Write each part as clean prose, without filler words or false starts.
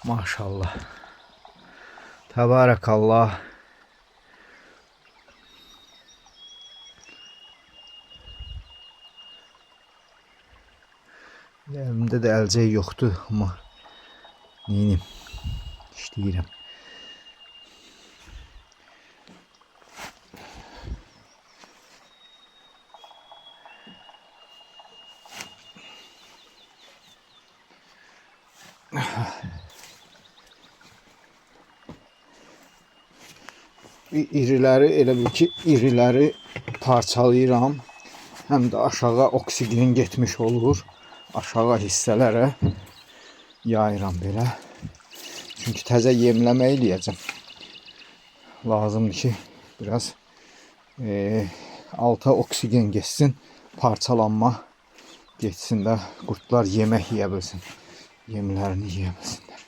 Maşallah. Təbarəkallah. Elimdə də əlcək yoxdur, amma neyim, işləyirəm. İriləri, elə bil ki, iriləri parçalayıram. Həm də aşağı oksigen getmiş olur. Aşağı hissələrə yayıram belə. Çünki təzə yemləmə eləyəcəm. Lazımdır ki, biraz alta oksigen geçsin, parçalanma geçsin də qurtlar yemək yeyə bilsin. Yemlərini yeyə bilsinlər.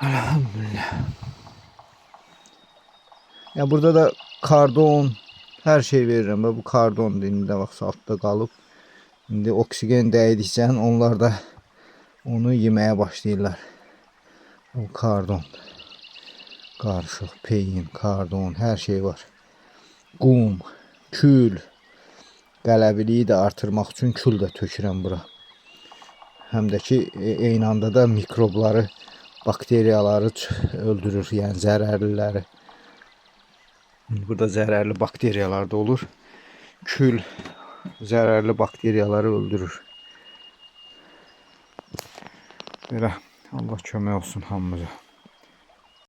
Elhamdülillah. Ya burada da kardon, her şey veririm. Bu kardon indi də vaxt altda qalıb. İndi oksigen dəydikcə onlar da onu yeməyə başlayırlar. O kardon. Qarışıq, peyin, kardon, hər şey var. Qum, kül. Qələbiliyi də artırmaq üçün kül də tökürəm bura. Həm də ki, eyni anda da mikrobları, bakteriyaları öldürür, yəni zərərliləri. Burada zərərli bakteriyalar da olur. Kül zərərli bakteriyaları öldürür. Belə, Allah kömək olsun hamımıza.